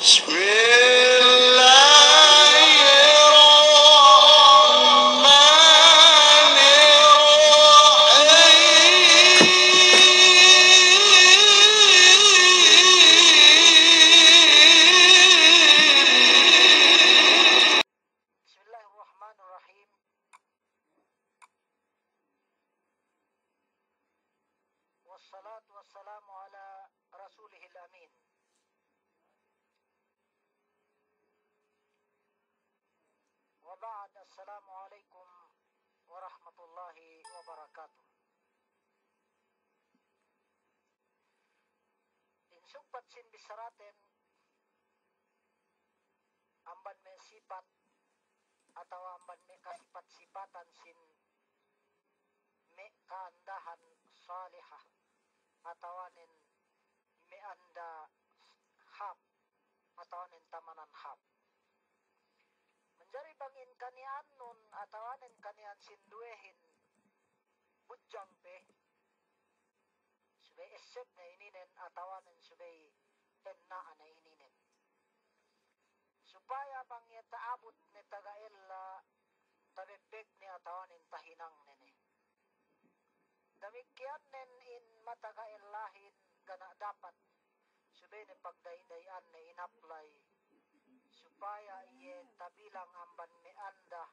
Bismillahirrahmanirrahim. Wassalatu wassalamu ala rasulihil amin. Wa ba'd, assalamu alaikum warahmatullahi wabarakatuh. Insugpat sin bisaraten amban me sipat atau amban me kasipat-sipatan sin me kaandahan salihah atau anin me anda hap atau anin tamanan hap. Menjari bangin kanian nun atau anin kanian sinduehin bujang pe subay esep na ininen atau anin subay ennaan na ininen. Supaya bang taabot ni tagaella tabebek ni atawanin tahinang nene. Damikyan nen in matagaellahin gana dapat subay ni pagdaydayan na inapply supaya iye tabilang amban ni anda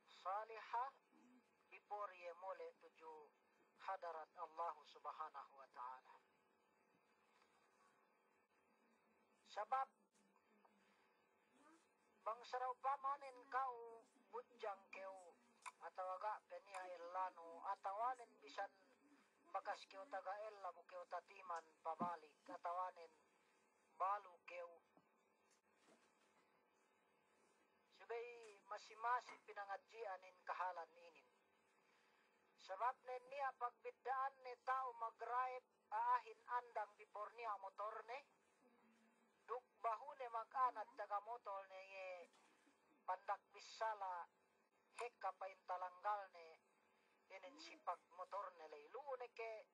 salihah before iye mole tuju hadarat Allah subhanahu wa ta'ala. Sabab bang saraw pamanin kau bujang keu atawaga kanya illano atawanin bisan bakas keu taga ella mo keu tatiman pabalik atawanin balu keu subay masimasi pinangadjian in kahalan inin. Sabab nen niya pagbiddaan ni tao mag-drive aahin andang before niya motor ne duk bahune mag-anad taga motor ne pandak bisala heka pa talanggal ne inin sipag motor ne laylune ke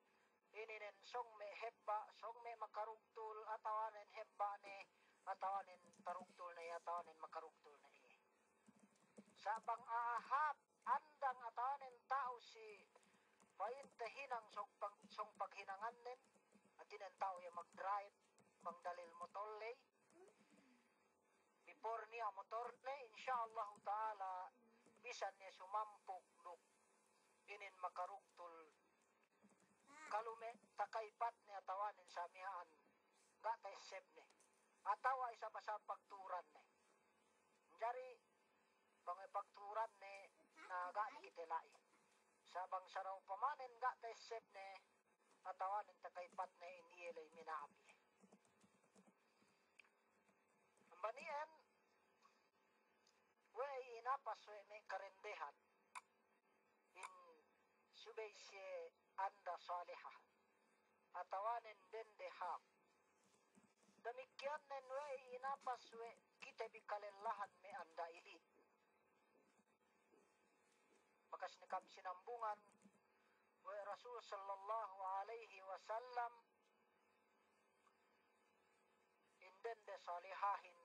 ininen song me hebba song me makarugtul atawanen hebba ne atawanen tarugtul ne atawanen makarugtul ne iye. Sabang ahap andang atawanen tao si paintahinang song paghinangan nen atinen tao ya mag-drive pangdalil motolle before niya motor ne insyaallah taala bisan niya sumampok duk inin makarugtul kalume takaypat niya tawanin sa mihaan ga tayseb ne atawa isa basa pagturan ne jari pagturan ne na ga ikitilai sabang saraw pamanen ga tayseb ne atawanin takaypat ne iniyelay minaabi. Banian wey inapaswe me karendehan in subay siye anda salihah atawanen dendehak damikyan nen wey inapaswe kita bikalellahan me anda ilit makas ni kam sinambungan wey Rasul sallallahu alaihi wasallam indende salihahin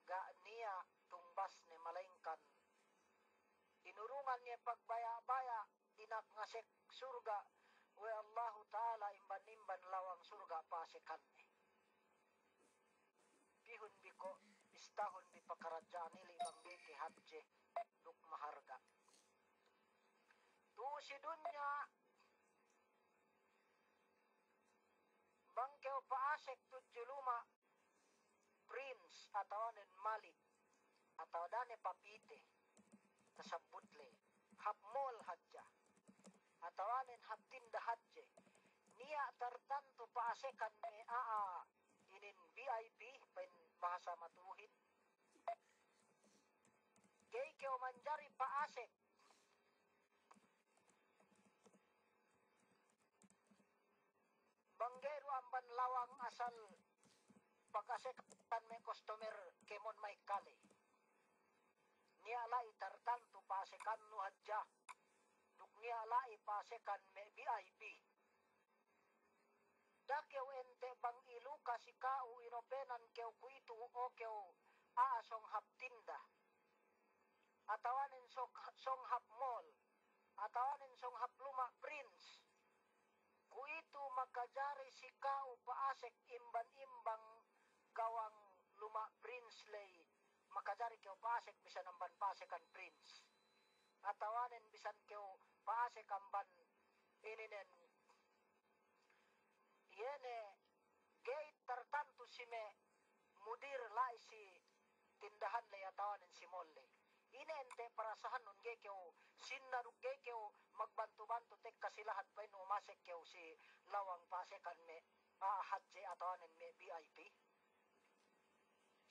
ga niya tumbas ni malaingkan inurungan niya pagbaya-baya inak ngasek surga we Allahu ta'ala imban-imban lawang surga pasikan ni bihun biko istahun bi pakarajaan nili bang biki hadje duk maharga tu si dunya bangkeo paasek tujuluma prince atawanen malik atau dane papite tasabutle hapmol hadja atawanen haptinda hadje niya tartanto paasekan me inin VIP pen bahasa matuhin kay keo manjari paasek banggeru amban lawang asal pag-asekan may customer kemon may kali niya lai tartanto pasekan no hadja duk niya lai pasekan may VIP Dakyaw ente bang iluka si kau inopenan kew kuitu o kew aasong haptinda. Atawanin song hap mall. Atawanin song hap luma prince. Kuitu makajari si kau paasek imban-imbang gawang luma prince lay. Makajari kew paasek bisan amban paasekan prince. Atawanin bisan kew paasek amban ininen yene gate tertentu sime mudir lai si tindahan lay atawanin si molle. Inente parasahan nun gekew sinaruk gekew magbantu-bantu tek kasilahat pa ino umasek kew si lawang pasekan me hadje atawanin me VIP.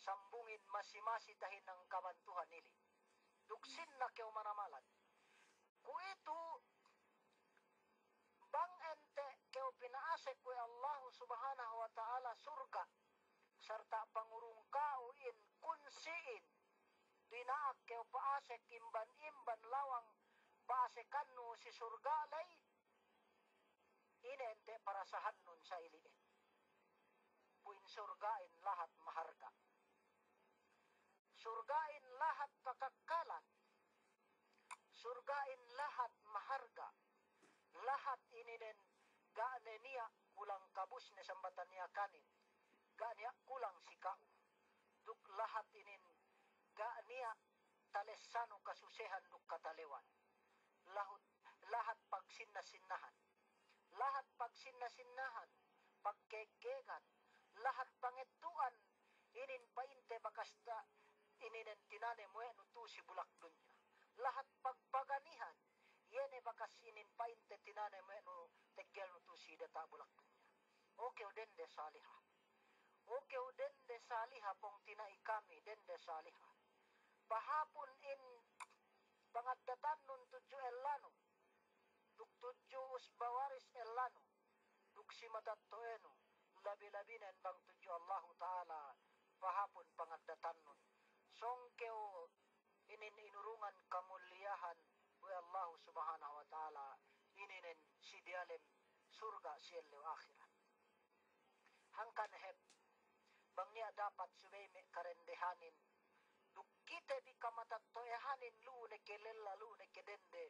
Sambungin masi-masi tahin ng kabantuhan nili. Duksin na kew manamalan. Kuitu bang ente kew pinaasek we Allah subhanahu wa ta'ala surga sarta pangurung kao in kunsiin dinaak kew paasek imban-imban lawang paasekan no si surga lay inente parasahan nun sa iliin puin surgain lahat maharga surgain lahat kakakalan surgain lahat maharga lahat ininen gaane niya kulang kabus na sambatan niya kanin gaane kulang si kau duk lahat inin gaaniya talesano kasusehan duk katalewan lahat pagsinna-sinnahan lahat pagsinna-sinnahan pagkegegan lahat pangetuan inin painte bakasta ininen tinane mo tu si bulak dunya lahat pagpaganihan yene bakas inin painte tinane mo teggel no tu si data bulak dunya okay dende salihah okay dende salihah pong tinai kami dende salihah pahapon in pangadatan nun tudyo elano duk tudyo usbawaris elano duk si matattoeno labi-labinen bang tudyo Allahu Ta'ala pahapon pangadatan nun songkeo inin inurungan kamulyahan we Allah subhanahu wa ta'ala ininen si dialem surga siyelo akhirat hangkan hep bang niya dapat subeme karendehanin duk kita di kamatattoehanin lune kelella lune kedende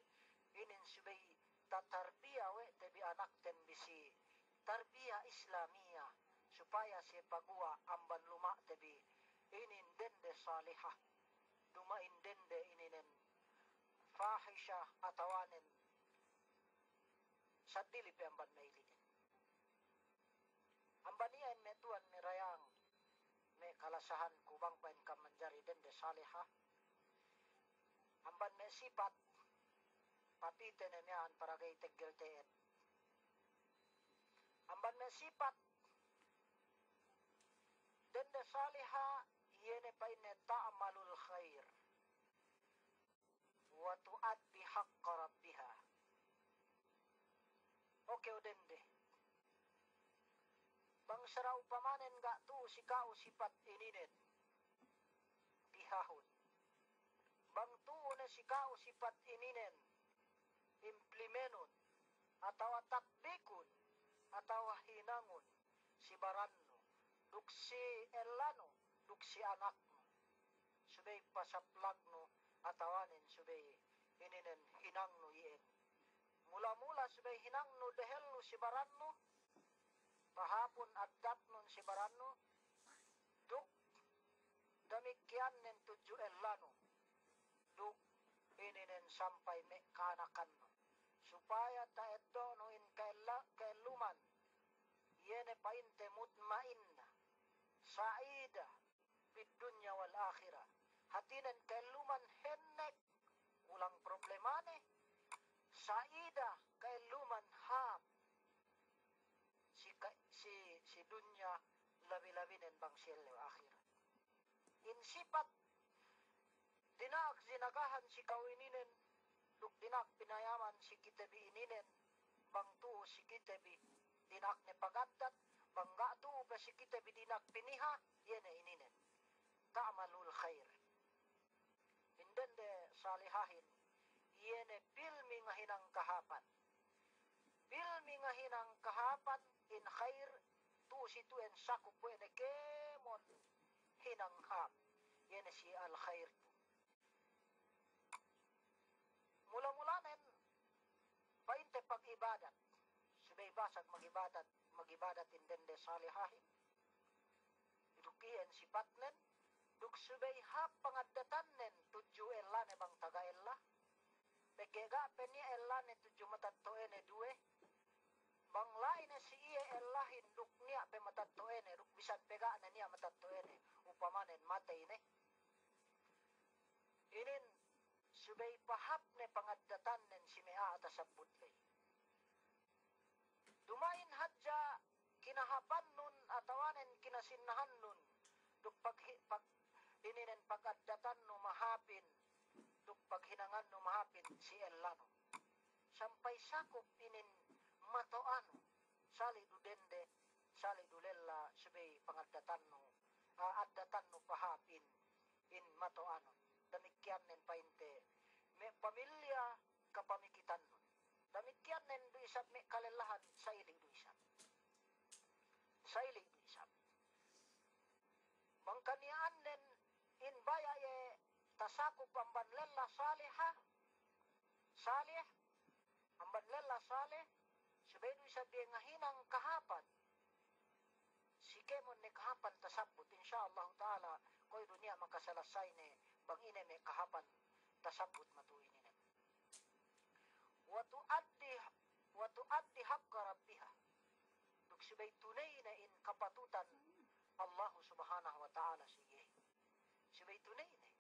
inin subay tatarbiya we tebi anak tembisi tarbiya islamia supaya si pagua amban luma tebi inin dende salihah dumain dende ininen fahisha atawanin sa dilip amban mailiin amban niyan me tuan me rayang me kalasahan kubang pain kam manjari dende salihah amban me sipat papite na miyan para kay teggel teet amban me sipat dende salihah yene pain ne ta'malul khair wa tuaddi haqqa rabbiha okay dende bang sarau pamanen ga tu si kau sipat ininen pihahon bang tu na si kau sipat ininen implementon atau takbikun atau hinangon si baranno duksi elano duksi anakno subay pasaplagno atawanin subay ininen hinangno ien mula-mula subay hinangno dehelno si baranno pahapon agdat nun si baranno duk damikyan nen tudyo elano duk ininen sampay me kanakanno supaya taedo no in kailuman yene painte mutmainna saida fid dunya wal akhirah hatinan kailuman hennek ulang problemane saida kailuman hap si dunya labi-labinen bang siyelo akhirat insipat dinak zinagahan si kawininen duk dinak pinayaman si kitabi ininen bang tuo si kitabi dinak ne pagaddat bangga tuo ba si kitabi dinak piniha yene ininen ta'malul khair indende salihahin yene pilmi nga hinang kahapan pilmi nga hinang kahapan in khair tuen sakop pwede kemon hinanghap. Yan si al-khair po. Mula-mulanen, painte pag-ibadat. Subay basag mag-ibadat indende salihahin. Idukien si patnen, duk subay hap pangadatannen tudju ella ne bang taga ella. Pekega peni ella ne tudju matattoene duwe. Bang lain na si iya ellahin duk niya pe matattoene, duk bisan pega na niya matattoene, upamanen matay ne. Inin subay pahap ne pangadatannen si mea atas sabudlay. Dumain hadja kinahapan nun atawanen kinasinnahan nun duk pag ininen pagadatan no mahapin duk paghinangan no mahapin si ellano. Sampay sakop inin matoano sali dudende sali dulella subay pangadatan no addatan no pahapin in matoano. Demikian nen painte me pamilya kapamikitan nun. Demikian nen du isap me kalelahan sa iling du isap. Sa iling du isap. Mangkaniaan nen in baya ye tasakop ambanlela saliha salih ambanlela salih subay du isap ye ngahinang kahapan. Sikemon ne kahapan tasabut insyaallah taala koy dunia makasalasay ne bang ine me kahapan tasabut matuin ine. Wa tuaddi haqqa rabbiha. Duk subay tunay na in kapatutan Allah subhanahu wa ta'ala sige. Subay tunay na.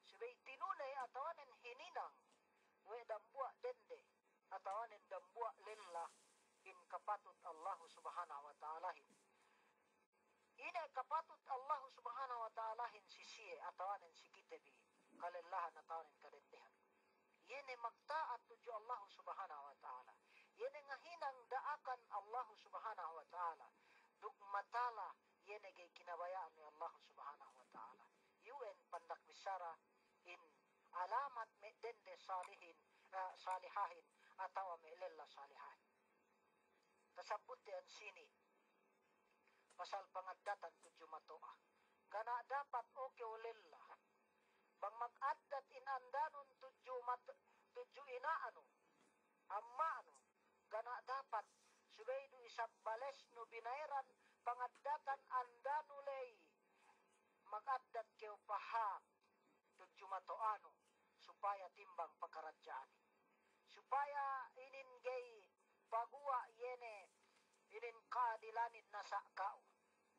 Subay tinunay atawanen hininang we dambua dende atawanen dambua lilla in kapatut Allah subhanahu wa ta'ala. Ina kapatut Allah subhanahu wa ta'ala si siye atawanen si kitabi kalellahan atawanen kadendehan. Yene magtaat tuju Allah subhanahu wa ta'ala. Yene ngahinang daakan Allah subhanahu wa ta'ala. Duk matala yene gay kinabayaan ni Allah subhanahu wa ta'ala. Yuen pandak misara in alamat me dende salihahin atawa me lella salihahin. Tasabut yan sini pasal pangadatan tuju matoa. Gana dapat okay ulilla. Bang mag-addat inandanon tuju inaano. Ammaano. Gana dapat subay du isab bales no binairan pangaddatan andanulay. Mag-addat keo paha tuju matoano supaya timbang pagkaradyaan. Supaya inin gay pagua yene inin kaadilanin nasa kao.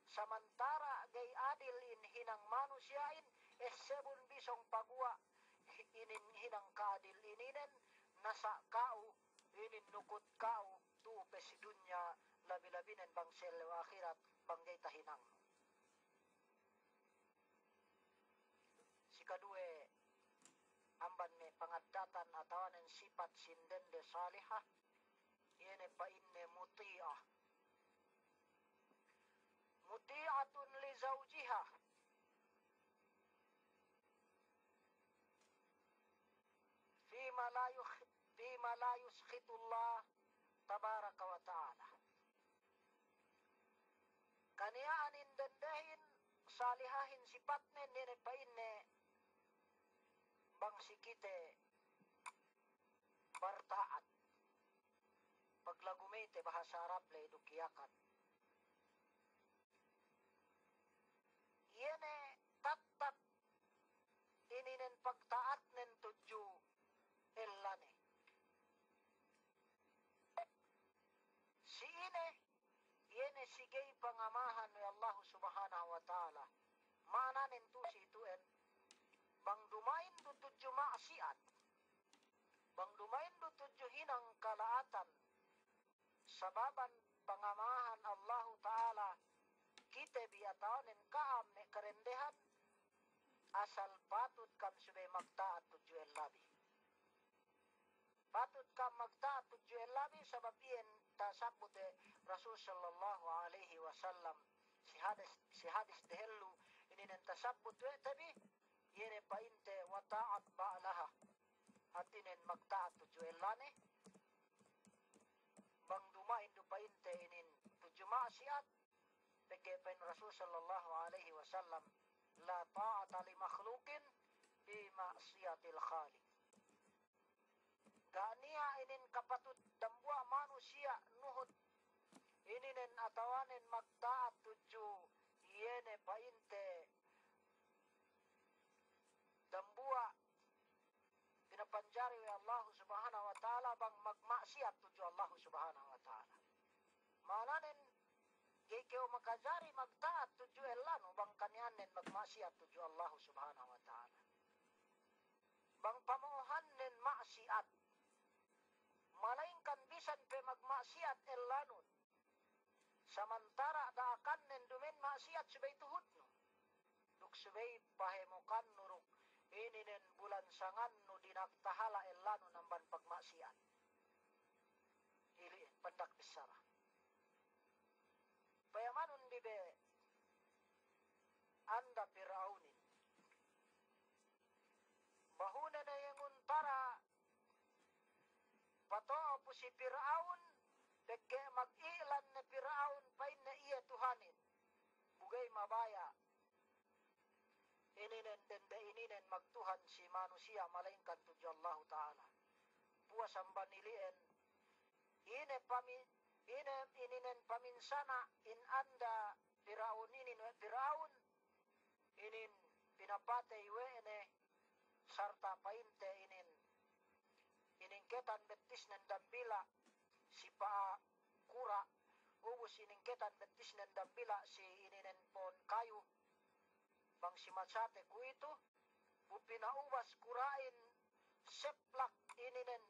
Samantara gay adil in hinang manusyain sebun bisong pagua inin hinang kaadil ininen nasa kao inin nukut kao tupe si dunya labi-labinen bang sel akhirat banggay tahinang. Si kadue amban me pangadatan atawanen sifat sindende salihah yene pa inne muti'ah. Muti'atun li zawjiha. Fima la yuskhitullah tabaraka wa ta'ala. Kaniyaanin dendehin salihahin sifatnen nene pa inne bang sikite bartaat. Paglagumete bahasa Arab le dukiyakan. Yene tattat ininen pagtaat nen tuju ellane. Si ine yene sigay pangamahan ni Allah subhanahu wa ta'ala. Maananin tu si ituen bang dumain do tuju maksiat. Bang dumain do tuju hinang kalaatan. Sababan pangamahan Allah ta'ala kita biyatawanin kaam me karendehan asal patut kam subay magtaat tuju labi. Patut kam magtaat tuju labi sabab iyan tasabut Rasul sallallahu alaihi wasallam si hadis dehellu inin tasabut tabi yene painte wa ta'at ba'laha atinen magtaat tuju lane bang dumain do painte inin tuju maksiat pegge pen Rasul sallallahu alaihi wasallam la ta'ata li makhluqin fi ma'siyatil khaliq. Gania inin kapatut dambua manusia nuhut ininen atawanen magtaat tuju yene painte dambua pinapanjari oleh Allah subhanahu wa ta'ala bang magmaksiat tuju Allah subhanahu wa ta'ala. Malanen kikyo makajari magtaat tuju elano bang kanyanen magmaksiat tuju Allah subhanahu wa ta'ala. Bang pamuhanen maksiat malaingkan bisan pe magmaksiat elanun. Samantara daakan nen dumen maksiat subay tuhut no. Duk subay pahemukan nuruk ini nen bulan sangan no dinaktahala elano namban pagmaksiat. Ili pendak besara. Payamanun dibe anda Firaunin. Bahuna na yung untara patoo po si Firaun, pagke mag-ilan na Firaun pain na iya Tuhanin. Bugay mabaya. Ininen dende ininen magtuhan si manusia malaingkan tuju Allah Ta'ala. Puas ang banilien. Ininen paminsana in anda Firaun inin Firaun. Inin pinapatay wene sarta painte inin iningketan betis ng dambila si pa kura ubus iningketan betis ng dambila si ininen pon kayu bang si matsate ku itu upinaubas kurain seplak ininen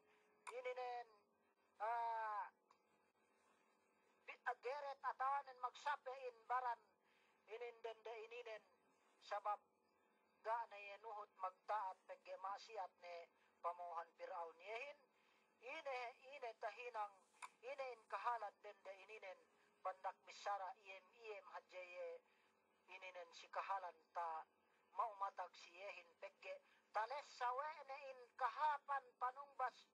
ageret atawanen magsapein baran ininen sabab ga na yenuhot magtaat pagge maksiat ne pamuhan Firaun yehin ine tahinang in kahalan dende ininen pandak bisara iem hadjeye ininen si kahalan ta maumatag si yehin pegge tales sawe ne in kahapan panungbas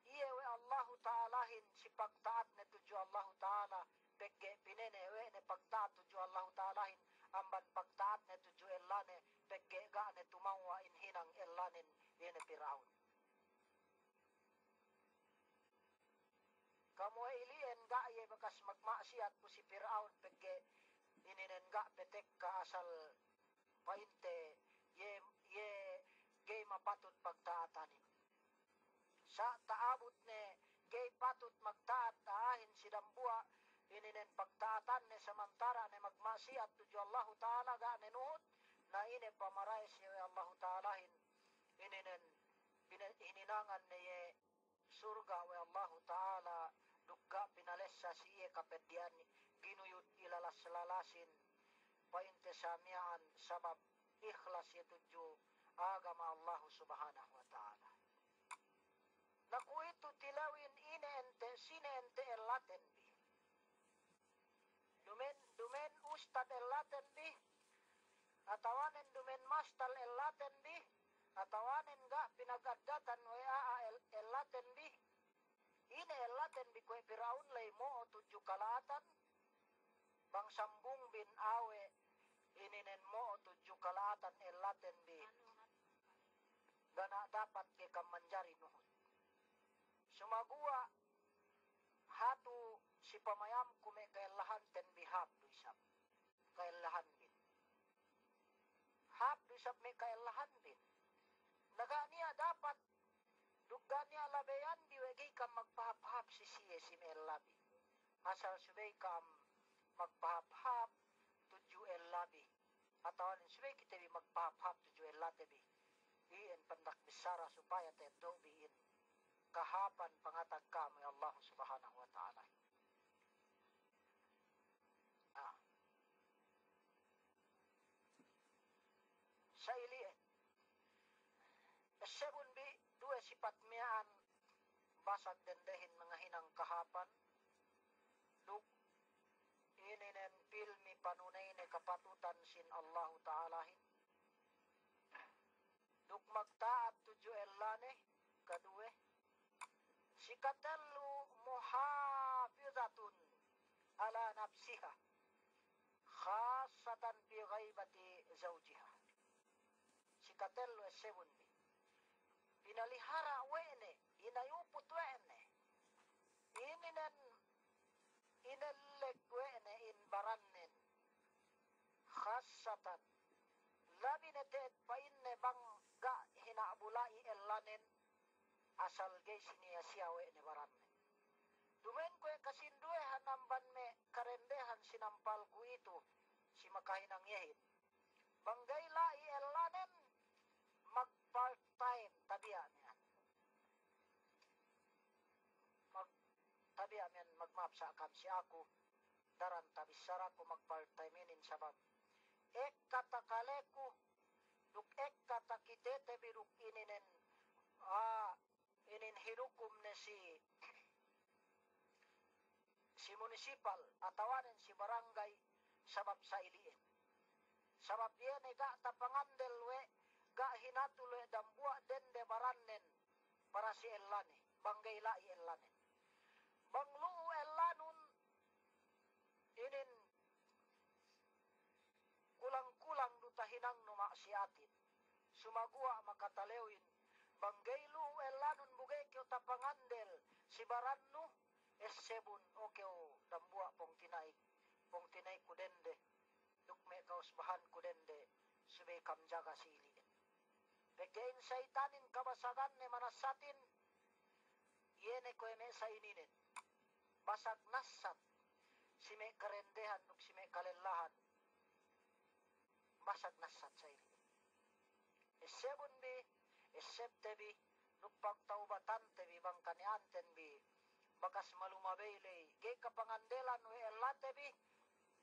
iyewe Allah Ta'alahin si pagtaat ne tuju Allah Ta'ala pegge pinenewe ne pagtaat tuju Allah Ta'alahin amban pagtaat ne tuju ellane pegge ga ne tumawa in hinang ellanen yene Firaun. Kamu ilien ga ye bekas magmaksiat po si Firaun pegge ininen ga petek ka asal painte ye gay mapatut pagtaatanin. Sa taabot ne gay patut magtaat taahin si dambua ininen pagtaatan ne samantara ne magmaksiat tuju Allah Ta'ala ga ne nuhot na ine pamaray si Allah Ta'alahin ininen hininangan niye surga wa Allah Ta'ala dugga pinalesa si iye kapedian ginuyot ilalas-lalasin painte samiaan sabab ikhlas tuju agama Allah Subhanahu wa Ta'ala. Naku itu tilawin sine ente elaten bi. Dumen ustad elaten bi. Atawanen dumen mastal elaten bi. Atawanen ga pinagadatan wa elaten bi. Ine elaten bi kwe Firaun lay mo o tuju kalatan. Bang sambung bin awe ininen mo o tuju kalatan elaten bi. Gana dapat ke kamanjari nuhut. Sumagua hatu si pamayam kume kailahan ten bihap duisap. Kailahan bin. Hap duisap me kailahan bin. Naga niya dapat dugga niya labayan diwegi kam magpahap-hap si siye si melabi. Asal subay kam magpahap-hap tuju elabi. Atau subay kita bi magpahap-hap tuju elabi. Iin pandak bisara supaya teto biin kahapan pangatag kami Allah Subhanahu wa Ta'ala. Sa iliin, sebun bi dua sifat miyaan basag dendehin mga hinang kahapan duk ininen pilmi panunay ne kapatutan sin Allah Ta'alahin duk magtaat tuju ellane kadue sikatalu muhafizatun ala nafsiha khasatan fi ghaibati zawjiha. Sikatelo esebun bi. Pinalihara wene, inayuput wene. Ininen inelek wene in barannen. Khasatan labi netet painne bangga hinabulai elanen asal gay sinia siyawe ne barannen. Dumen ko kasindue hanamban me karendehan sinampal ko ito si makahinang yehit. Banggay lai elanen mag part-time tabiya niyan. Mag tabiya niyan magmapsa kam si ako daran tabisara ko mag part-time inin sabab ek katakaleku duk ek katakitete biruk ininen inin hinukum ne si municipal atawanen si barangay sabab sa iliin. Sabab yene ga tapangandel we ga hinatuloy dambua dende barannen para si ellane banggay lai ellane. Banglu ellanun inin kulang-kulang duta hinang numaksiatin. Sumagua makatalewin. Banggaylu elanun bugay kyo tapangandel. Si barannu esebun o kyo dambua pong tinay kudende. Dukme kausbahan kudende. Subay kamjaga siliin. Pagkain saitanin kabasagan ne manasatin. Yene ko eme sa ininin. Basag nasat. Si me karendehan nuk si me kalelahan. Basag nasat sa ili. Esebun bi, esebte bi, nupagtaubatan te bi, bang kanianten bi, bakas malumabele, gay kapangandelan we elate bi,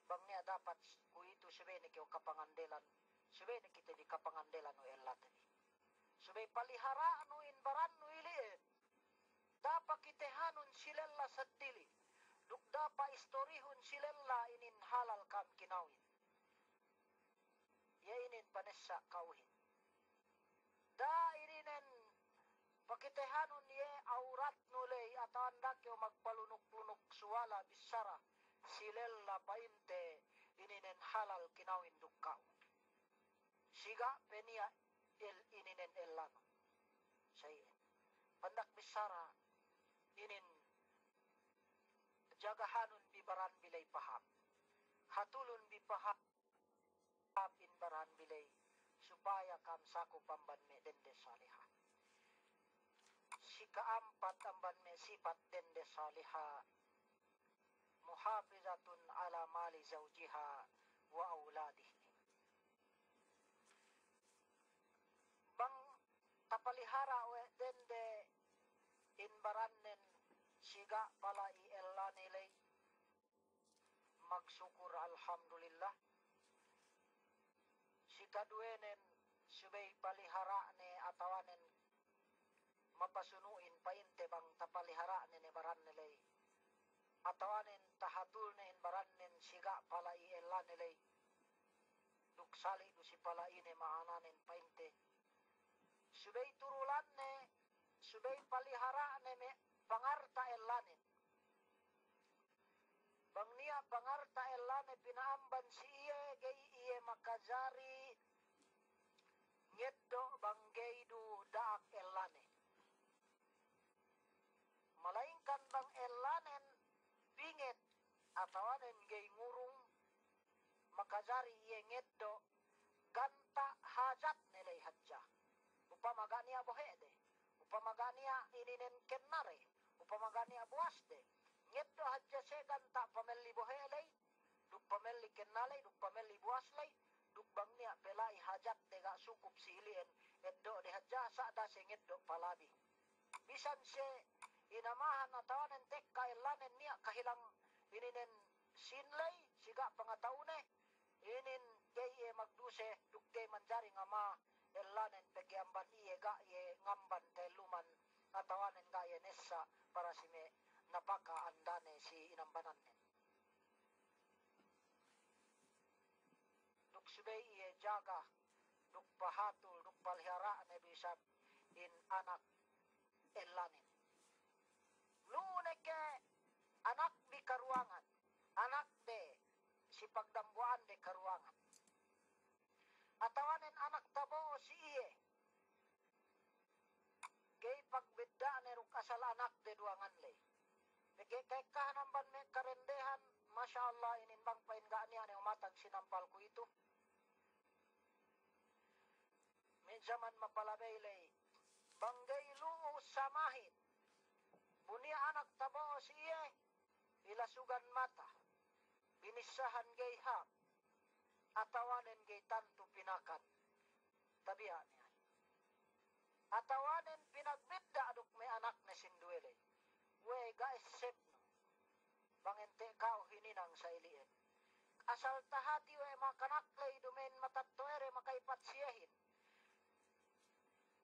bang niya dapat kuito subene kyo kapangandelan, subene kita di kapangandelan we elate bi. Subay paliharaan no inbaran no iliin, dapat kitehanun silella sa dili, duk dapat istorihun silella inin halal kam kinawin. Yainin panessa kauhin. Da irinen pakitehanun ye aurat nulay at anda kyo magpalunok-lunok suwala bisara silella painte ininen halal kinawin dukaw. Siga penia ininen elano. Sayin. Pandak bisara inin jagahanun bibaran bilay paham. Hatulun bipaham in baran bilay supaya kam sako pamban me dende saliha. Si kaampat amban me sifat dende saliha muhafizatun ala mali zawjiha wa auladihi. Bang tapalihara we dende in barannen siga pala i ella nilay magsukur alhamdulillah. Si kaduenen subay palihara ne atawanen mapasunuin painte bang tapalihara ne baran nilay atawanen tahatul ne barannen siga pala i ella nilay duksali du si pala ine maananen painte subay turulan ne subay palihara ne me pangarta ellanen bang niya pangarta ellane pinaamban si iye gay iye makajari ngeddo banggay du daak ellane malaingkan bang ellanen pingit atawanen gay ngurung makajari iye ngeddo ganta hajat nilay hadja upamagania bohede upamagania ininen kennare upamagania buasde ngeddo hadja se ganta pamelli bohelay duk pamelli kennalay duk pamelli buaslay duk bangnia pelai hajat dega sukup silien eddo de hadja sada se ngeddo palabi bisan se inamahan atawanen tekka elanen niya kahilang ininen sinlay siga pangataune inin gay magduse duk gay manjari ngama elanen pegiamban iye ga ye ngamban teluman atawanen ga ye nessa para si me napaka andane si inambanan ne. Duk subay iye jaga, duk pahatul, duk palihara ne bisab in anak elanin. Lune ke anak di karuangan, anak de si pagdambuan de karuangan. Atawanin anak tabo si iye. Gay pagbidda ni ruk asal anak de duangan lay. Bigay kay kahanamban me karendehan, Masya Allah, ininbang paingaan niya ni umatag sinampal ko ito. Medya man mapalabay lay. Banggay luo samahin. Bunia anak tabo si iye. Ilasugan mata. Binisahan gay hap. Atawanin gay tanto pinakan. Tabiha niya. Atawanin pinagbidda aduk may anak na sinduele. We guys sep no. Bangente kao hininang sa iliin. Asal tahati we makanaklay dumen matatuere makaipatsiyahin.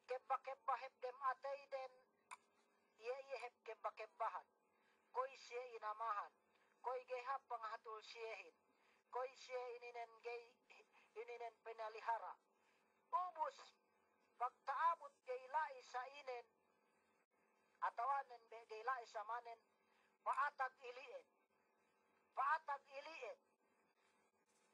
Kebba hep dem atay den. Iye hep kebbahan. Koy siya inamahan. Koy gay hap pangahatul siyahin. Koy siya ininen penalihara. Ubus, pagtaabot gay lai sa inen, atawanen gay lai sa manen, paatag iliin. Paatag iliin.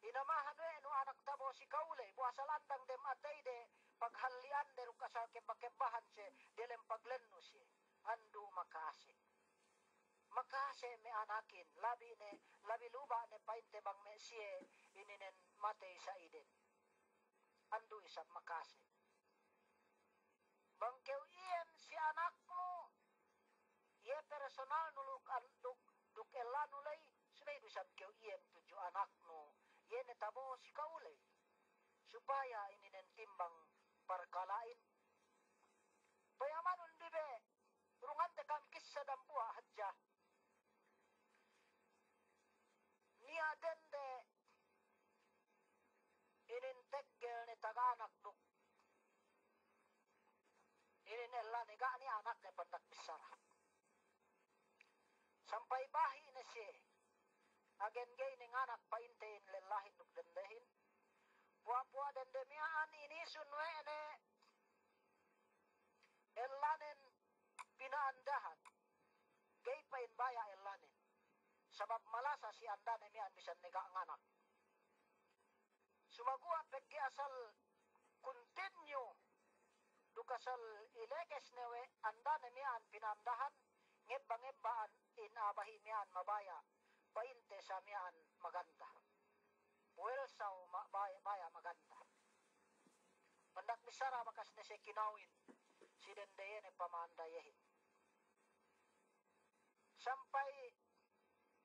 Inamahan we no anak tabo si kaulay, buasal andang dem atay de, paghalian de rukasal kebba-kebbahan siya, dilem paglenno siya. Andu makasik. Makase me anakin, labi luba ne painte bang me siye, ininen matay sa iden. Andu isap makase. Bangkew ien si anak mo, iye personal nuluk duk elan ulay, sunay isap kew ien tuju anak mo, iye netabo si kaulay. Supaya ininen timbang parkalain. Payaman undibe, urungan tekam kissa dampua hadja. Niya dende ininteggel ni taganak duk. Ininella ni ga ni anak ni pandak bisara. Sampai bahi na siya. Agen gay ni anak paintein lelahin duk dendehin. Puwa-puwa dendemiaan inisun we ne elanin pinaandahan. Gay pain baya elanin. Sabab malasa si anda na miyan bisan nega ang anak. Sumagua pegge asal continue dukasal ileges newe anda na miyan pinandahan ngeba-ngebaan inabahi miyan mabaya painte sa miyan maganda. Puwelsaw baya maganda. Pandak bisara makas na siya kinawin si dendeyen e pamandayahin. Sampai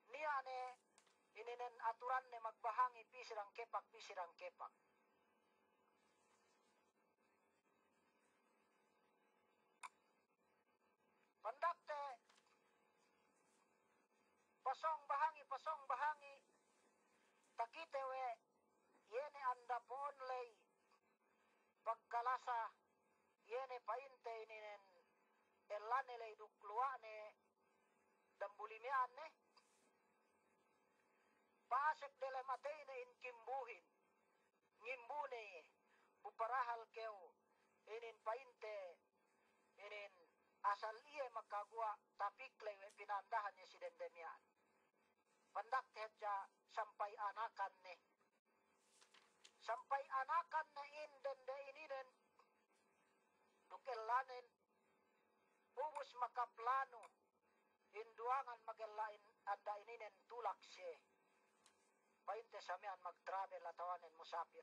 niya ne ininen aturan ne magbahangi pisirang kepak. Pandakte pasong bahangi takite we yene anda poon lay pagkalasa yene painte ininen elane lay dukluwa ne dambulimian ne pasek dele matay na inkimbuhin. Ngimbune buparahal keo inin painte inin asal iye magkagwa tapik lewe pinandahan niya si dendemian. Pandak tehja sampai anakan ne. Sampai anakan na in dende ininen dukelanen ubus makaplano induangan magalain anda ininen tulak siya. Painte sa miyan mag-travel atawanin musapir.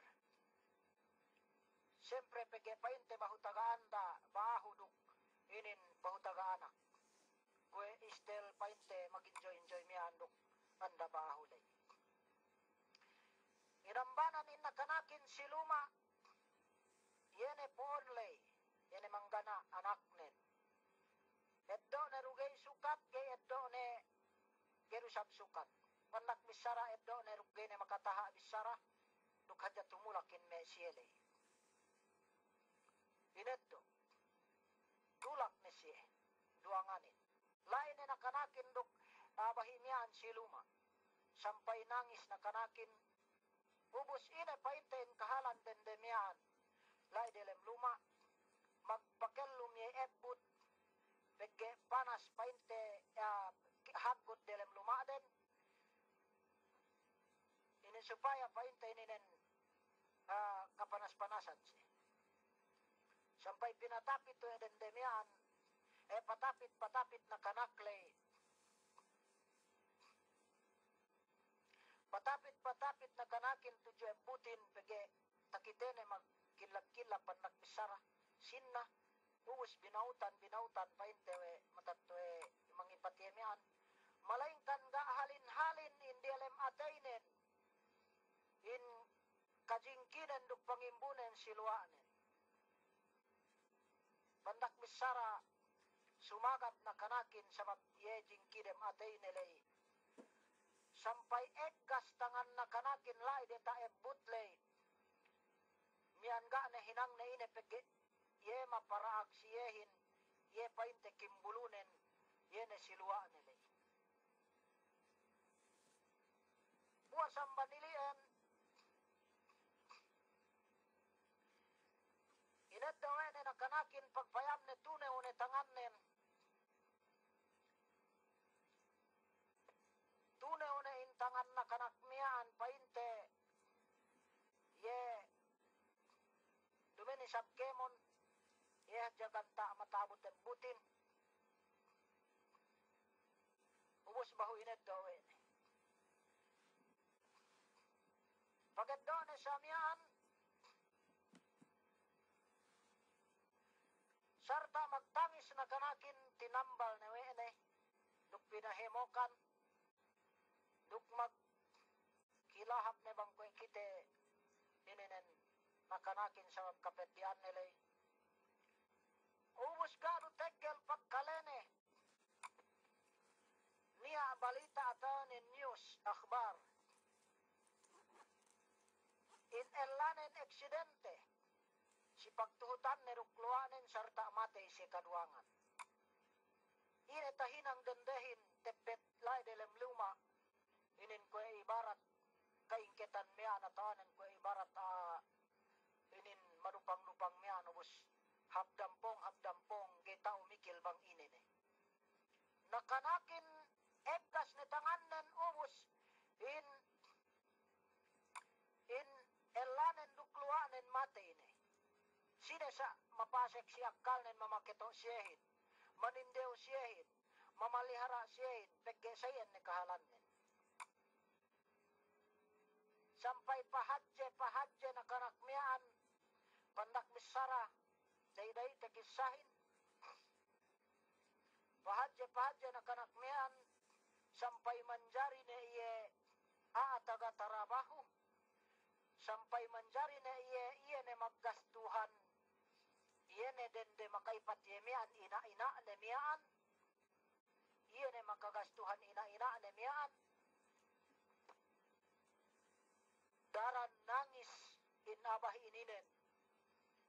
Siyempre pege painte bahutaga-anda bahuduk inin bahutaga-anak. Kwe istel painte mag-enjoy miyan duk anda bahulay. Inambanan inakanakin si luma yene poonlay yene manggana anak nen. Eddo ne rugay sukat gay eddo ne gerusab sukat. Panak bisara eddo ne rugay ne makataha bisara duk hadya tumulakin me siyele. Ineddo tulak ne siye duanganin. Lain ne nakanakin duk bahimian si luma. Sampai nangis nakanakin ubus ine painten kahalan dendemian. Lai delem luma magpakellum ye ebut begge panas painte hagot delem luma den. Ini supaya paintay ninen kapanas-panasan siya. Sampay pinatapit to edendemian, patapit na kanaklay. Patapit na kanakin to jo butin pege takitene magkilap-kilap pan nagpisara. Sinna, uus binautan paintewe matatwe mangipatiemian. Malaingkan ga halin-halin hindi alem atainen. In kajingkinen duk pangimbunen siluanen. Pandak misara sumagat na kanakin sa mapyejing kidem atainelay. Sampai eggas tangan na kanakin lai deta butlay. Mian ga na hinang na ine pege ye maparaag siyehin ye painte kimbulunen ye ne siluanen lay. Buwas ang banilian inat daw na kanakin pagpayam ne tune une tanganen. Tune une intangan na kanakmiaan painte ye dumini sabkemon ye jaganta matabot ang butin. Ubus bahu inat daw Pagkat doon sa miyaan, sarta magtangis na kanakin tinambal na wene, duk pinahemokan, duk magkilahap na bang kwe kite, nininen na kanakin sa kapetian nilay. Ubus ka do teggel pagkalene, niya balita ata ni news, akhbar, in elanen aksidente, si pagtuhutan ni rukluanen sarta matay si kaduangan. Ine tahinang dendehin tepet lai delem luma, inin ko ibarat kaingketan mea natawanan ko ibarat inin madupang-lupang mea nubus habdampong geta umikil bang inin nakanakin eggas ni tanganan ubus in elanen dukluanen matay ni. Sina sa mapasek si akal nen mamakito siyahin, manindeo siyahin, mamalihara siyahin, pegge sayan ni kahalan nen. Sampai pahadje na kanakmiaan, pandak misara, day tekisahin. Pahadje na kanakmiaan, sampai manjari na iye aataga tarabaho. Sampai manjari na iye ne maggastuhan, iye ne dende makaipat yemian ina ne miyaan, iye ne makagastuhan ina ne miyaan. Daran nangis inabah ininen,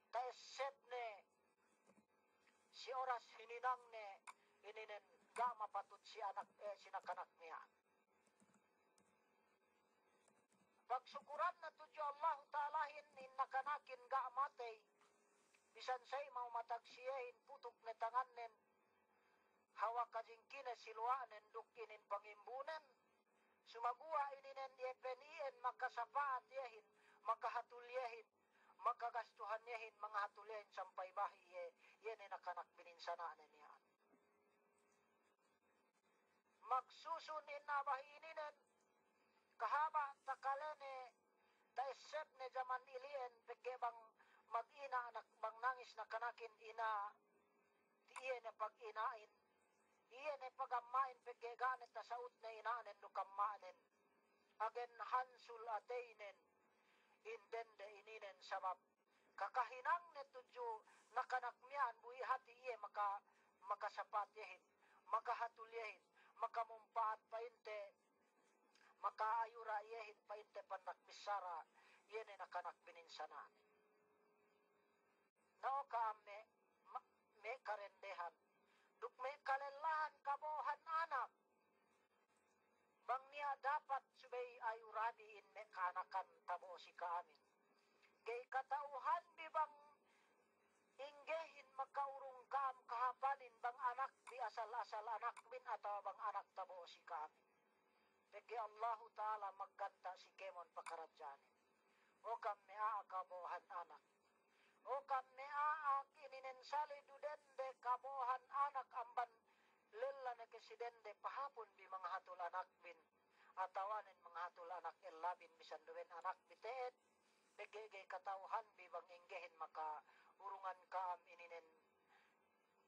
taesep ne si oras hininang ne ininen ga mapatut si sinakanak miyaan. Pagsukuran na tudyo Allah ta'alahin in nakanakin ga matay, bisan say maumatag siyahin putok na tanganen, hawa kajingkina silwaanen dukinin pangimbunan, sumaguwa ininen yepenien makasapaat yahin, makahatulyahin, makagastuhan yahin, mga hatulyahin sampay bahi yan nakanak bininsanaan niya. Magsusunin na bahi ininen, kahaba takalene taesep ne zaman ilien peke bang mag-ina anak bang nangis na kanakin ina tiye ne pag-inain iye ne pagamain peke ganit na saut na inaanen lukamanen agen hansul ateinen indende ininen sabab kakahinang ne tudyo nakanakmian bui hati iye makasapat yahin makahatulyahin makamumpaat painte makaayura iyehin painte panakbisara iyan ay nakanak bininsanaan. Nao ka me karendehan. Duk me kalelahan kabohan anak. Bang niya dapat subay ayurani in me kanakan tabo si kaamin. Kay katauhan bibang inggehin makaurong kaam kahapanin bang anak di asal-asal anak min atau bang anak tabo si kaamin. Peki Allah Ta'ala magganta si Kemon pakal o kami kabuhan anak. O kami ininen sali dudende kabuhan anak amban lilla na presidente pahapon bi mga hatul anak bin atawanin mga hatul anak elabin bisan duwen anak biteet begege katauhan bi bang enggehin maka urungan kaam ininen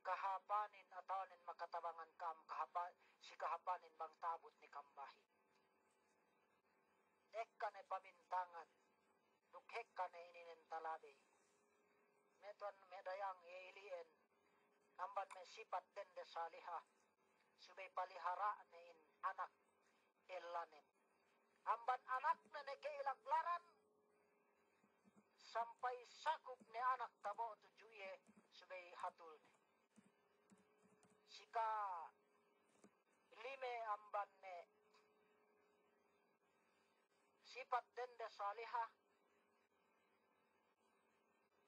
kahapanin atawanin makatabangan kaam si kahapanin bang tabot ni kambahi. Ekka ne pamintangan dukhek ka ne ininen talabi. Meton medayang iilien amban me sipat den de salihah subay palihara ne in anak elanen. Amban anak na nagkailaglaran sampai sakup ni anak tabo tujuye subay hatul ne. Sika lime amban ne sipat den de salihah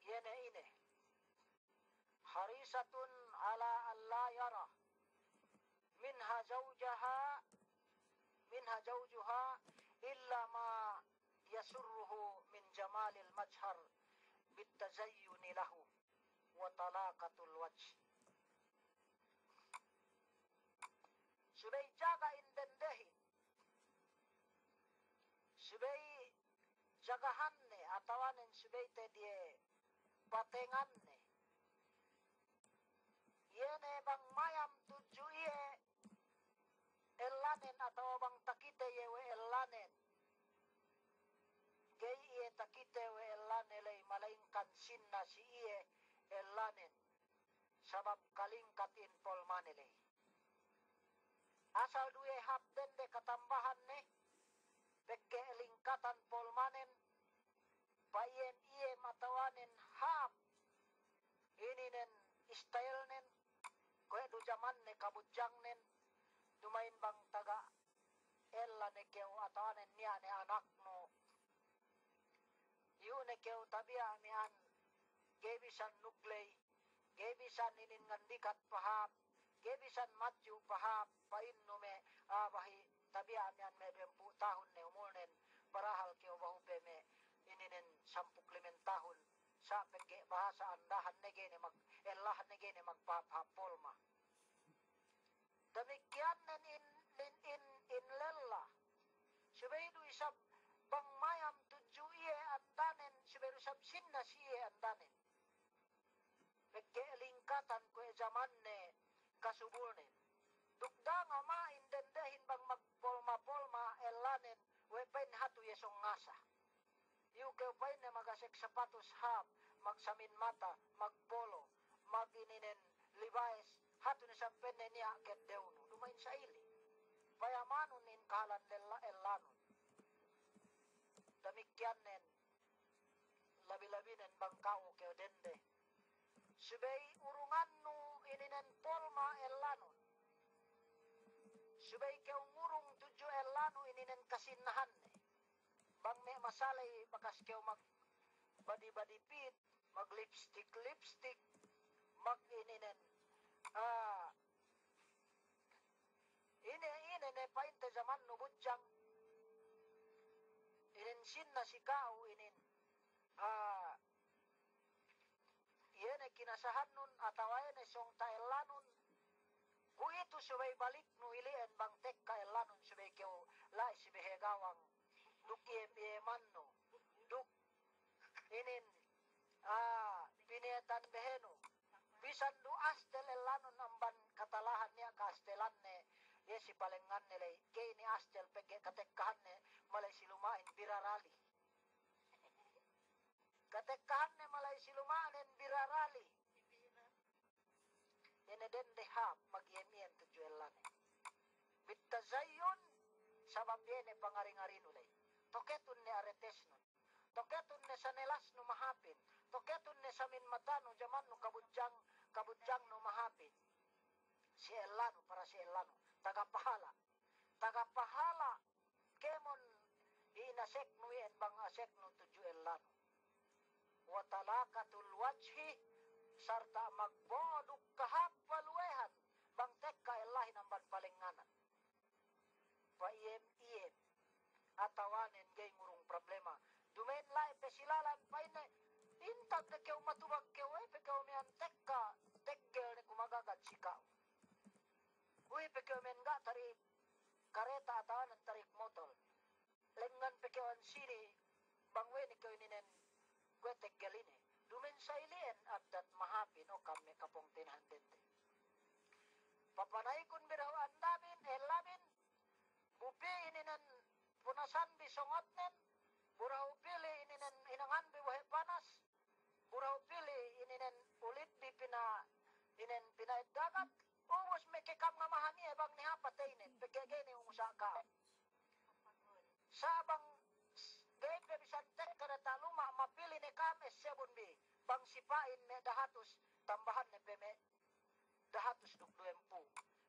yene ine harisatun ala alla yara minha zawjuha illa ma yasurruhu min jamalil majhar bitazayyuni lahu wa talaqatul wajh. Subay jaga indendehin subay jagahan ne atawanin subay te die patengan ne yene bang mayam tuju iye elanen atau bang takite yewe elanen gay iye takite we elanen lay malaingkan sinna si iye elanen sabab kalingkatin polmanele asal duwe hapden de katambahan ne peke lingkatan polmanen payen iye matawanen hap ininen style nen kwe du jaman ne kabujang nen dumain bang taga ella ne keu atawanen niya ne anak no yu ne keu tabia mian gebisan nuklei gebisan inin ngandikat pahap gebisan maju pahap pain nume abahi tabia mian me 20 tahun ne umulnen barahal keu bahupe me ininen 15 tahun sa peke bahasa andahan nege ne mag ellahan nege ne magpapapolma. Demikian nen in lella subaidu isab bang mayam tuju iye andanen subaidu isab sinna si iye andanen peke lingkatan kwe zaman ne kasubulnen dukda nga ma indendehin bang magpolma-polma elanen wepen hatu yesong ngasa yu kepain na magasek sapatos hap magsamin mata magpolo magininen libais hatu ni sampen niya ket deuno dumain sa ili payamanon in kalan elanon damikyan nen labi-labi nen bangkao keo dende subay urungan no ininen polma elanon subay keo ngurung tuju elano ininen kasinahan ne bang me masalay bakas keo mag badi pit mag lipstick mag ininen ine ne painte zaman no butjang inin sinna sikao inin yene kinasahan nun atawayene song taelanon ku itu subay balik no ilien bang tek kaelanon subay keo lai sibehegawang duk iem no duk inin pinetan beheno bisan du astel elanon amban katalahan niya kastelan ne yesi palengan nile kay ni astel peke katekkahan ne malay silumain birarali katekkahan ne malay silumain birarali ene den de hap mag-iem-iem tuju elane bitazayon sabab yene pangaring-arin ulay toketun ne aretes nun toketun ne sanelas no mahapin toketun ne samin mata no jaman no kabudjang no mahapin si elano para si elano tagapahala kemon inasek no yen bang asek no tuju elano wa talaqatul wajhi sarta magboduk kahap waluehan bang tekka elahin ang palinganan pa iem atawanen gay ngurung problema dumen lai pe pekyo men ga tari kareta atawan ng tarik motor. Lengan pekyo an sini bangwe ni kayo ninen kwetek galine. Dumen sa ilien at dat mahapin o kami kapong tinhandente. Papanay kun biraw ang lamin, lamin, bupi ininen punasan bisongot nen, buraw pili ininen inangan biwahe panas, buraw pili ininen ulit di inen pinaiddagat, ubos may kikam nga mahani ebang niya patainin, pagkagay ni umusaka. Sabang gayip na bisantek kada taluma, mapili ni kame 7B, bang sipain me dahatos, tambahan ni peme dahatos dukduempu.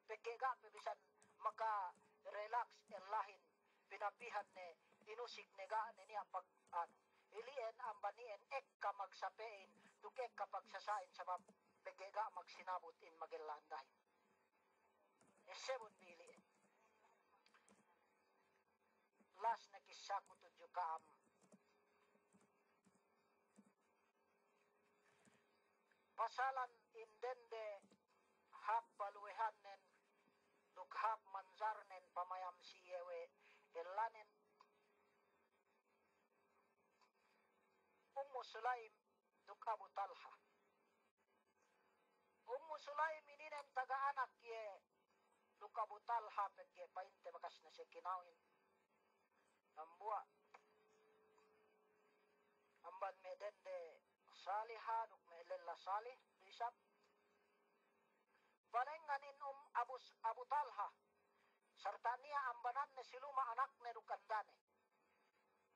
Pagkaga bisan maka relax lahin pinapihan ni inusik nega niya pag ilien ang banien ek ka magsapein dukek kapag sasain sa pagkaga magsinabot in Magellanday. 7 billion. Last na kisya ko tudyo kaam. Pasalan indende hap paluehanen dukhap manzarnen pamayam siyewe elanen Ummu Sulaim duk Abu Talha. Ummu Sulaim ininen taga-anak ye duk Abu Talha pegye painte bakas na siya kinawin. Ambua amban medende saliha duk melela salih bisap balenganin Abu Talha serta niya ambanan ne siluma anak ne dukandane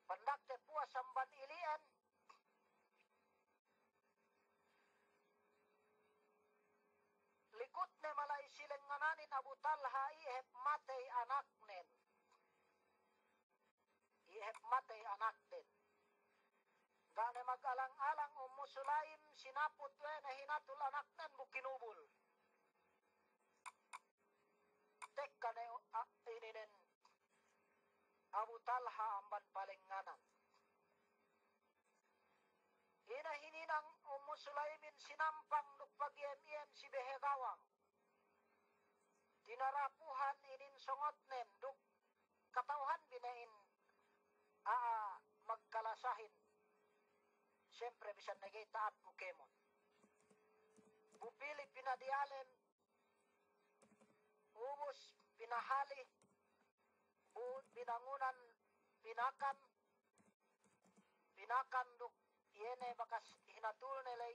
pandak te puas amban ilian likut ne malay silengananin Abu Talha ihep matay anak nen ihep matay anak den gane mag-alang-alang Ummu Sulaim sinapot na hinatul anak nen bukinubul tek kane ininen Abu Talha amban palenganan hinahininang Ummu Sulaimin sinampang nukpag-iem-iem si Behegawang tinarapuhan inin songot nen duk katauhan binain magkalasahin siyempre bisan nagay taat ko kemon bupili pinadialen ubos pinahali binangunan pinakan duk yene bakas hinatul nilay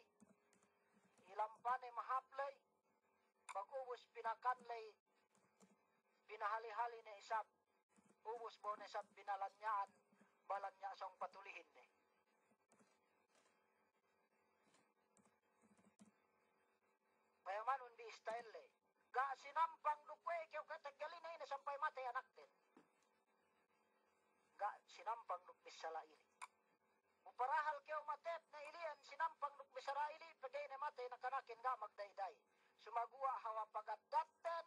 ilampane mahaplay pag-ubos pinakan lay pinahali-hali na isap ubos bo na isap binalanyaan balan niya asong patulihin ne payaman undi style le ga sinampang dukwe kyo katagali na ina sampay matay anak din ga sinampang dukbisala ili uparahal kyo matep na ilian sinampang dukbisara ili pagay na matay na kanakin ga magdayday sumagua hawa pagadatten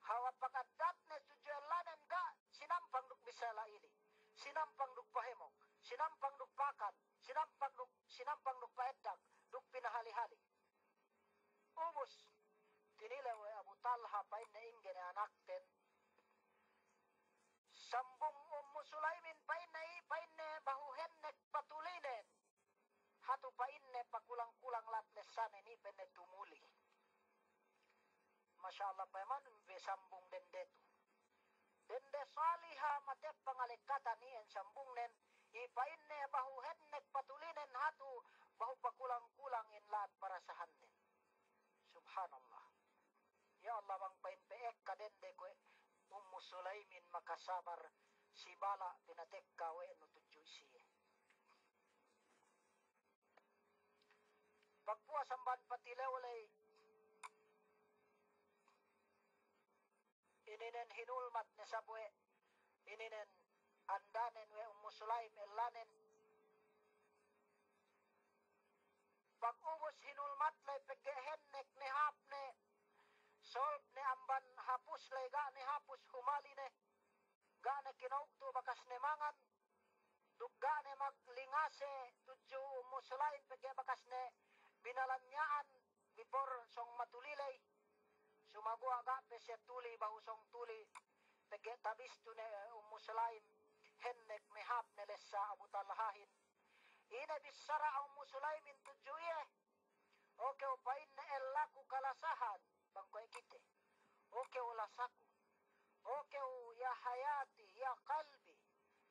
hawa pagaddat na studyalanen ga sinampang dukbisala ili sinampang dukpahemok sinampang dukpakan sinampang dukpaeddak duk pinahali-hali ubos tinilaw Abu Talha pain na inggen anak ten sambung Ummu Sulaimin pain na bahuhen nek patulinen hatu pain ne pakulang-kulang latlesan ni penne tumuli masyaallah paman be sambung dendetu dende saliha matep pangalikatan ni en sambung nen ipain ne bahuhen nek patulinen hatu bahu pakulang-kulang in lat para sahannen subhanallah ya Allah bang pain peek kadende ko Ummu Sulaimin makasabar si bala pinatek kawe no tudyo siye pagpuas amban patilewlay ininen hinulmat ne sabwe ininen andanen we Ummu Sulaim elanen pag-ubos hinulmat lay pagehen nek ni hap ne solve ne amban hapus lay ga ni hapus humali ne ga ne kinaugto bakas ne mangan dugga ne maglingase tudyo Ummu Sulaim pagke bakas ne binalanyaan before song matulilay sumagwa gape siya tuli bahusong tuli pege tabis tu ne Sulaim hennek mehap neles sa Abu Talhahin ina bisara Sulaim tujuye oke upain na elaku kalasahan bangkoy kite oke ulasaku oke ya hayati ya kalbi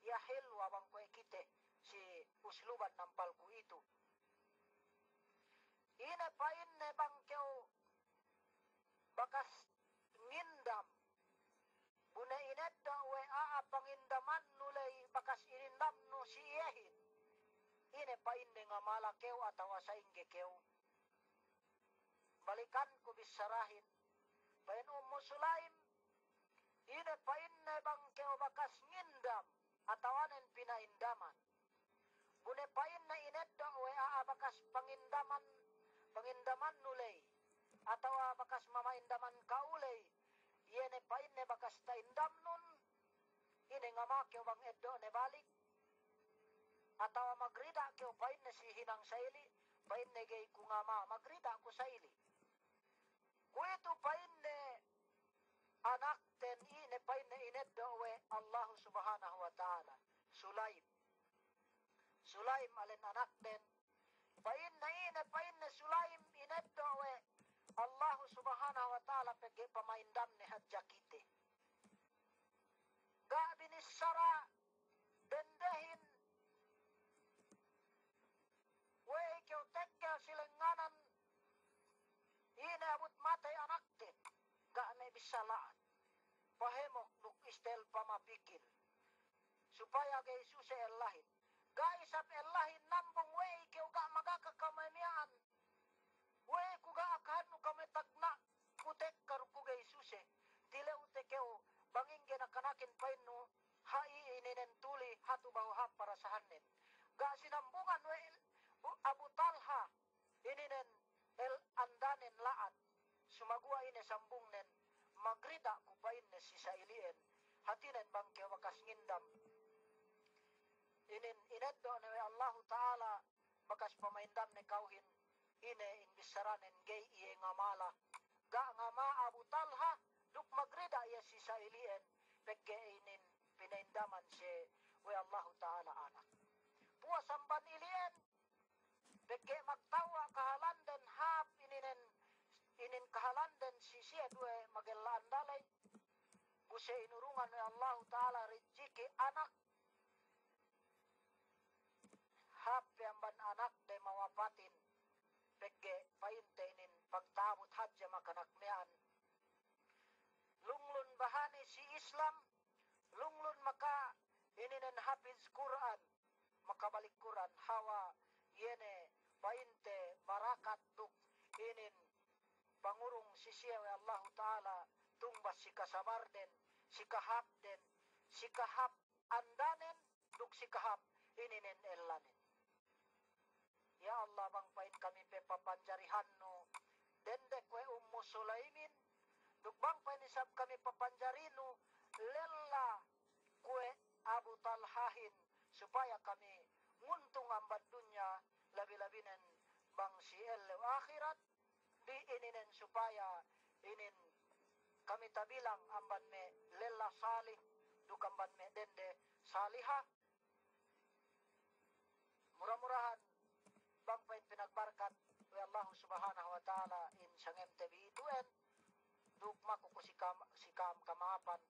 ya hilwa bangkoy kite si usluban nampalku itu ina pain ne bangkeu bakas ngindam bune inedda we aa pangindaman nulay bakas inindam no siyehin ine pain ne nga malakeu atawa sa ingekeu balikan ko bisarahin pain Sulaim ine pain ne bangkeu bakas ngindam atawanen pinaindaman bune pain na inedda we aa bakas pangindaman nulay atawa bakas mamaindaman kaulay yene pain ne bakas taindam nun ine nga makeo bang eddo ne balik atawa magrida keo pain ne si hinang saili pain ne gay kungama magrida ko saili kuito pain ne anak ten ine pain ne ineddo we Allah subhanahu wa ta'ala Sulaim alen anak ten pain na ine pain ne Sulaim ineddo we Allah subhanahu wa ta'ala pege pamaindam ne hadjakite ga binisara dendehin we keo tekkel silenganan ine abut matay anak ten ga ne bisalaan pahemok nuk istel pamapikil supaya gay suse elahin ga isap elahin nambong we keo ga magakakamamiaan we kuga akan kami tagna kutek karukugay suse tile utekeo banging ginakanakin pain no hai ininen tuli hatu bahu hap para sahanin ga sinambungan we Abu Talha ininen el andanen laat sumagua ine sambung nen magrida kupain ne si sailien hatinen bangkeo bakas ngindam inin ineddo ne Allah Ta'ala bakas pamaindam ne kauhin ine inbisaranen gay iye ngamala ga ngama Abu Talha duk magrida iya si sailien pegge inin pinaindaman si we Allah Ta'ala anak puasamban ilien pegge magtawa kahalanden hap inin kahalanden si siya due magelaan dalay buse inurungan we Allah Ta'ala riziki anak hap yamban anak de mawapatin pegge painte inin pagtabot hadya makanakmean lunglun bahani si Islam lunglun maka ininen hafiz Quran makabalik Quran hawa yene painte barakat duk inin pangurung sisiyaw Allah Ta'ala tungbas si kasabar den si kahap den si kahap andanen duk si kahap ininen elanen ya Allah bang pain kami pe papanjarihan no dendek we Sulaimin duk bang pain isab kami papanjarinu lella kue Abu Talhahin supaya kami nguntung amban dunya labi-labinen bang si akhirat di ininen supaya inin kami tabilang amban me lella salih duk amban me dende saliha murah-murahan bang pain pinagbarkat we Allah subhanahu wa ta'ala in sang MTV ituen duk makukusikam kamapan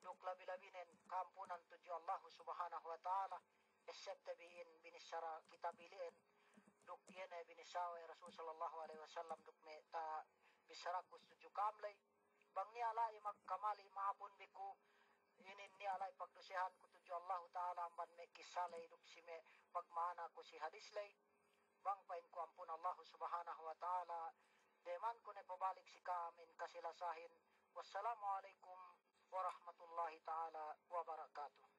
duk labi-labinen kampunan tuju Allah subhanahu wa ta'ala esepte biin binisara kita biliin duk yene binisawe Rasul sallallahu alaihi wasallam duk me ta bisarakus tuju kamlay bang ni alay magkamali maapun biku inin ni alay pagdusihan ko tuju Allah ta'ala amban me kisalay duk si me pagmana ko si hadislay bang pain ko ampun Allah subhanahu wa ta'ala deman ko ne pabalik si kamin kasilasahin wassalamu alaikum warahmatullahi ta'ala wabarakatuh